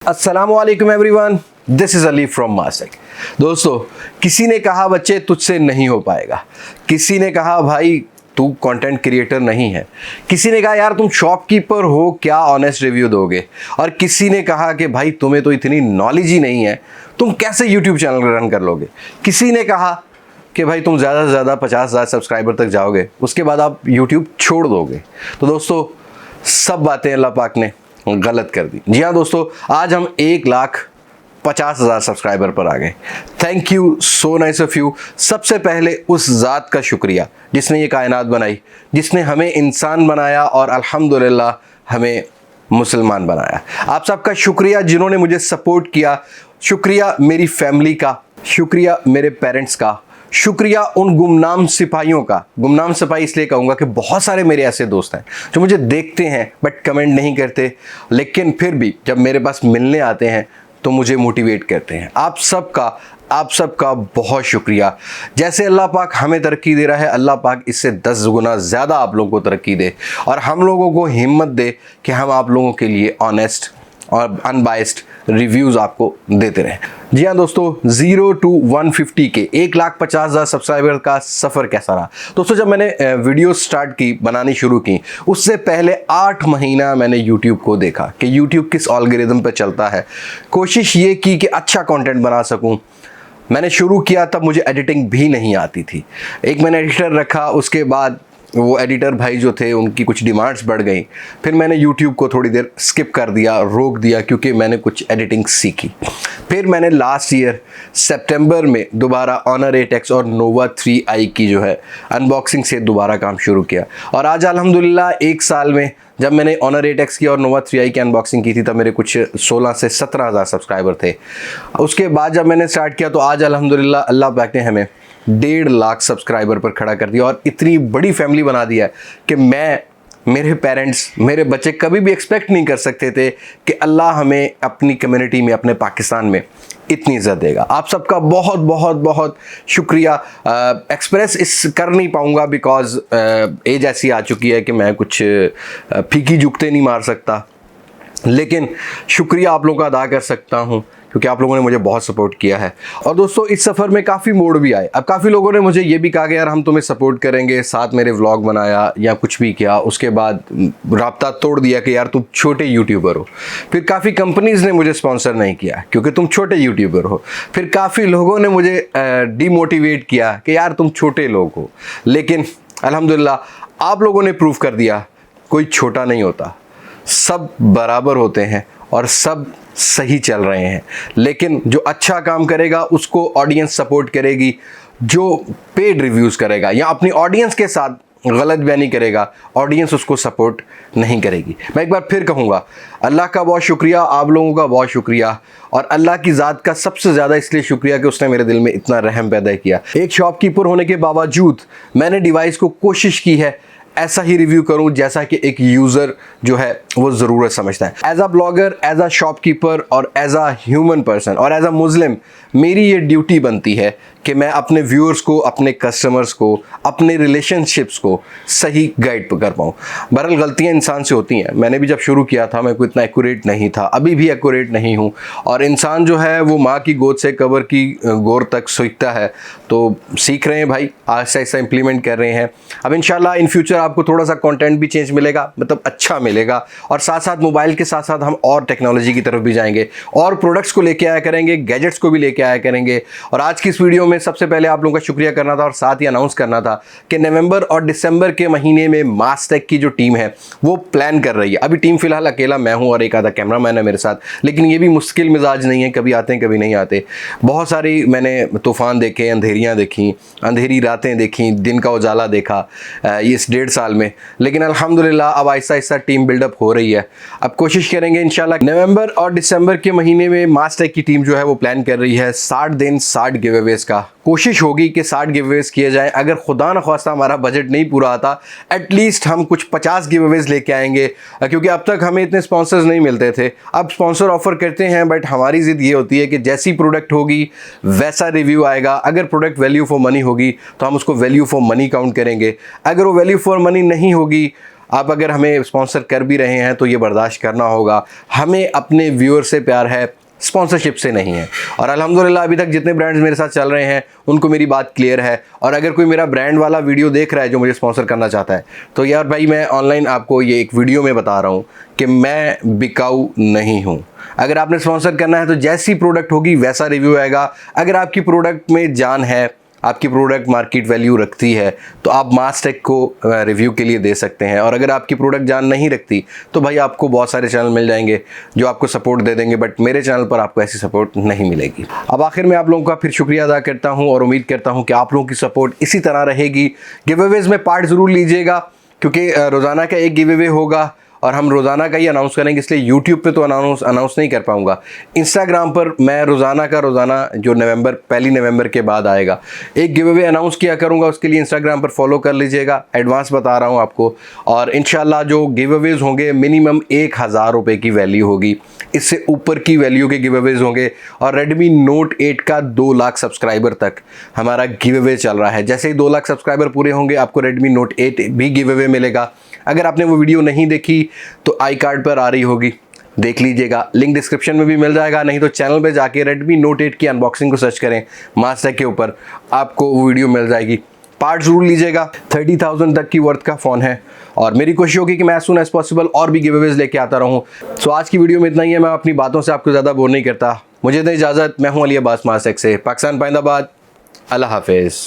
अस्सलामुअलैकुम everyone, this is Ali from Mastek. दोस्तों, किसी ने कहा बच्चे तुझसे नहीं हो पाएगा, किसी ने कहा भाई तू कंटेंट क्रिएटर नहीं है, किसी ने कहा यार तुम शॉपकीपर हो, क्या ऑनेस्ट रिव्यू दोगे, और किसी ने कहा कि भाई तुम्हें तो इतनी नॉलेज ही नहीं है, तुम कैसे यूट्यूब चैनल रन कर लोगे। किसी ने कहा कि भाई तुम ज़्यादा से ज़्यादा 50,000 सब्सक्राइबर तक जाओगे, उसके बाद आप यूट्यूब छोड़ दोगे। तो दोस्तों, सब बातें अल्लाह पाक ने गलत कर दी। जी हाँ दोस्तों, आज हम 1,50,000 सब्सक्राइबर पर आ गए। Thank you, so nice of you. सबसे पहले उस ज़ात का शुक्रिया जिसने ये कायनात बनाई, जिसने हमें इंसान बनाया और अल्हम्दुलिल्लाह हमें मुसलमान बनाया। आप सबका शुक्रिया जिन्होंने मुझे सपोर्ट किया, शुक्रिया मेरी फैमिली का, शुक्रिया मेरे पेरेंट्स का, शुक्रिया उन गुमनाम सिपाहियों का। गुमनाम सिपाही इसलिए कहूँगा कि बहुत सारे मेरे ऐसे दोस्त हैं जो मुझे देखते हैं बट कमेंट नहीं करते, लेकिन फिर भी जब मेरे पास मिलने आते हैं तो मुझे मोटिवेट करते हैं। आप सबका बहुत शुक्रिया। जैसे अल्लाह पाक हमें तरक्की दे रहा है, अल्लाह पाक इससे 10 गुना ज़्यादा आप लोगों को तरक्की दे और हम लोगों को हिम्मत दे कि हम आप लोगों के लिए ऑनेस्ट और अनबाइस्ड रिव्यूज़ आपको देते रहें। जी हाँ दोस्तों, 0 to 150 के 1,50,000 सब्सक्राइबर का सफ़र कैसा रहा। दोस्तों, जब मैंने वीडियो स्टार्ट की, बनानी शुरू की, उससे पहले 8 महीना मैंने यूट्यूब को देखा कि यूट्यूब किस एल्गोरिदम पे चलता है। कोशिश ये की कि अच्छा कंटेंट बना सकूं। मैंने शुरू किया तब मुझे एडिटिंग भी नहीं आती थी। एक मैंने एडिटर रखा, उसके बाद वो एडिटर भाई जो थे उनकी कुछ डिमांड्स बढ़ गई। फिर मैंने यूट्यूब को थोड़ी देर स्किप कर दिया, रोक दिया, क्योंकि मैंने कुछ एडिटिंग सीखी। फिर मैंने लास्ट ईयर सितंबर में दोबारा Honor 8X और Nova 3i की जो है अनबॉक्सिंग से दोबारा काम शुरू किया और आज अल्हम्दुलिल्लाह 1 साल में जब मैंने Honor 8X की और Nova 3i की अनबॉक्सिंग की थी तब मेरे कुछ 16 से 17,000 सब्सक्राइबर थे। उसके बाद जब मैंने स्टार्ट किया तो आज अल्हम्दुलिल्लाह अल्लाह पाक ने हमें 1.5 लाख सब्सक्राइबर पर खड़ा कर दिया और इतनी बड़ी फैमिली बना दिया है कि मेरे पेरेंट्स, मेरे बच्चे कभी भी एक्सपेक्ट नहीं कर सकते थे कि अल्लाह हमें अपनी कम्युनिटी में, अपने पाकिस्तान में इतनी इज़्ज़त देगा। आप सबका बहुत बहुत बहुत शुक्रिया। एक्सप्रेस इस कर नहीं पाऊँगा बिकॉज़ एज ऐसी आ चुकी है कि मैं कुछ फीकी जुगते नहीं मार सकता, लेकिन शुक्रिया आप लोगों का अदा कर सकता हूँ क्योंकि आप लोगों ने मुझे बहुत सपोर्ट किया है। और दोस्तों, इस सफ़र में काफ़ी मोड़ भी आए। अब काफ़ी लोगों ने मुझे ये भी कहा कि यार हम तुम्हें सपोर्ट करेंगे, साथ मेरे व्लॉग बनाया या कुछ भी किया, उसके बाद राब्ता तोड़ दिया कि यार तुम छोटे यूट्यूबर हो। फिर काफ़ी कंपनीज़ ने मुझे स्पॉन्सर नहीं किया क्योंकि तुम छोटे यूट्यूबर हो। फिर काफ़ी लोगों ने मुझे डीमोटिवेट किया कि यार तुम छोटे लोग हो। लेकिन अल्हम्दुलिल्लाह आप लोगों ने प्रूव कर दिया कोई छोटा नहीं होता, सब बराबर होते हैं और सब सही चल रहे हैं। लेकिन जो अच्छा काम करेगा उसको ऑडियंस सपोर्ट करेगी, जो पेड रिव्यूज़ करेगा या अपनी ऑडियंस के साथ गलत बयानी करेगा, ऑडियंस उसको सपोर्ट नहीं करेगी। मैं एक बार फिर कहूँगा, अल्लाह का बहुत शुक्रिया, आप लोगों का बहुत शुक्रिया और अल्लाह की ज़ात का सबसे ज़्यादा इसलिए शुक्रिया कि उसने मेरे दिल में इतना रहम पैदा किया। एक शॉपकीपर होने के बावजूद मैंने डिवाइस को कोशिश की है ऐसा ही रिव्यू करूं जैसा कि एक यूज़र जो है वो ज़रूरत समझता है। As a blogger, as a shopkeeper और एज अ ह्यूमन पर्सन और एज अ मुस्लिम मेरी ये ड्यूटी बनती है कि मैं अपने व्यूअर्स को, अपने कस्टमर्स को, अपने रिलेशनशिप्स को सही गाइड कर पाऊँ। बहरहाल गलतियाँ इंसान से होती हैं। मैंने भी जब शुरू किया था मैं कोई इतना एक्यूरेट नहीं था, अभी भी एक्यूरेट नहीं हूँ और इंसान जो है वो माँ की गोद से कब्र की गोर तक सीखता है। तो सीख रहे हैं भाई, आहिस्ता आहिस्ता इम्प्लीमेंट कर रहे हैं। अब इंशाल्लाह इन फ्यूचर आपको थोड़ा सा कंटेंट भी चेंज मिलेगा, मतलब अच्छा मिलेगा, और साथ साथ मोबाइल के साथ साथ हम और टेक्नोलॉजी की तरफ भी जाएंगे और प्रोडक्ट्स को लेके आया करेंगे, गैजेट्स को भी लेके आया करेंगे। और आज की इस वीडियो में सबसे पहले आप लोगों का शुक्रिया करना था और साथ ही अनाउंस करना था कि नवंबर और दिसंबर के महीने में मास्टेक की जो टीम है वो प्लान कर रही है। अभी टीम फिलहाल अकेला मैं हूँ और एक आधा कैमरामैन है मेरे साथ, लेकिन ये भी मुश्किल मिजाज नहीं है, कभी आते हैं कभी नहीं आते। बहुत सारी मैंने तूफ़ान देखे, अंधेरियाँ देखी, अंधेरी रातें देखी, दिन का उजाला देखा इस 1.5 साल में, लेकिन अल्हम्दुलिल्लाह अब आहिस्ता आहिस्ता टीम बिल्डअप हो रही है। अब कोशिश करेंगे इंशाल्लाह नवंबर और दिसंबर के महीने में मास्टेक की टीम जो है वो प्लान कर रही है 60 दिन 60 गिवअवेज का। कोशिश होगी कि 60 गिवअवेज किए जाएं। अगर खुदा न ख्वास्ता हमारा बजट नहीं पूरा आता, एटलीस्ट हम कुछ 50 गिवअवेज लेके आएंगे, क्योंकि अब तक हमें इतने स्पॉन्सर्स नहीं मिलते थे। अब स्पॉन्सर ऑफर करते हैं, बट हमारी ज़िद ये होती है कि जैसी प्रोडक्ट होगी वैसा रिव्यू आएगा। अगर प्रोडक्ट वैल्यू फॉर मनी होगी तो हम उसको वैल्यू फॉर मनी काउंट करेंगे, अगर वो वैल्यू फॉर मनी नहीं होगी आप अगर हमें स्पॉन्सर कर भी रहे हैं तो ये बर्दाश्त करना होगा। हमें अपने व्यूअर से प्यार है, स्पॉन्सरशिप से नहीं है। और अल्हम्दुलिल्लाह अभी तक जितने ब्रांड्स मेरे साथ चल रहे हैं उनको मेरी बात क्लियर है। और अगर कोई मेरा ब्रांड वाला वीडियो देख रहा है जो मुझे स्पॉन्सर करना चाहता है, तो यार भाई मैं ऑनलाइन आपको ये एक वीडियो में बता रहा हूँ कि मैं बिकाऊ नहीं हूँ। अगर आपने स्पॉन्सर करना है तो जैसी प्रोडक्ट होगी वैसा रिव्यू आएगा। अगर आपकी प्रोडक्ट में जान है, आपकी प्रोडक्ट मार्केट वैल्यू रखती है, तो आप मास्टेक को रिव्यू के लिए दे सकते हैं। और अगर आपकी प्रोडक्ट जान नहीं रखती तो भाई आपको बहुत सारे चैनल मिल जाएंगे जो आपको सपोर्ट दे देंगे, बट मेरे चैनल पर आपको ऐसी सपोर्ट नहीं मिलेगी। अब आखिर में आप लोगों का फिर शुक्रिया अदा करता हूं और उम्मीद करता हूं कि आप लोगों की सपोर्ट इसी तरह रहेगी। गिव अवेज में पार्ट ज़रूर लीजिएगा, क्योंकि रोज़ाना का एक गिव अवे होगा और हम रोज़ाना का ही अनाउंस करेंगे, इसलिए यूट्यूब पे तो अनाउंस नहीं कर पाऊंगा। इंस्टाग्राम पर मैं रोज़ाना जो पहली नवंबर के बाद आएगा एक गिव अवे अनाउंस किया करूंगा। उसके लिए इंस्टाग्राम पर फॉलो कर लीजिएगा, एडवांस बता रहा हूं आपको। और इंशाल्लाह जो गिव अवेज होंगे मिनिमम 1000 रुपये की वैल्यू होगी, इससे ऊपर की वैल्यू के गिव अवेज होंगे। और रेडमी नोट 8 का 2 लाख सब्सक्राइबर तक हमारा गिव अवे चल रहा है। जैसे ही 2 लाख सब्सक्राइबर पूरे होंगे आपको रेडमी नोट 8 भी गिव अवे मिलेगा। अगर आपने वो वीडियो नहीं देखी तो आई कार्ड पर आ रही होगी, देख लीजिएगा, लिंक डिस्क्रिप्शन में भी मिल जाएगा। नहीं तो चैनल पे जाके रेडमी नोट 8 की अनबॉक्सिंग को सर्च करें मास्टेक के ऊपर, आपको वो वीडियो मिल जाएगी। पार्ट जरूर लीजिएगा, 30,000 तक की वर्थ का फ़ोन है और मेरी कोशिश होगी कि मैं एज सून एज पॉसिबल और भी गिव अवेज लेके आता रहूँ। सो आज की वीडियो में इतना ही है। मैं अपनी बातों से आपको ज़्यादा बोर नहीं करता। मुझे दें इजाज़त। मैं हूँ अली अब्बास मास्टेक से, पाकिस्तान पाइंदाबाद। अल्लाह हाफिज़।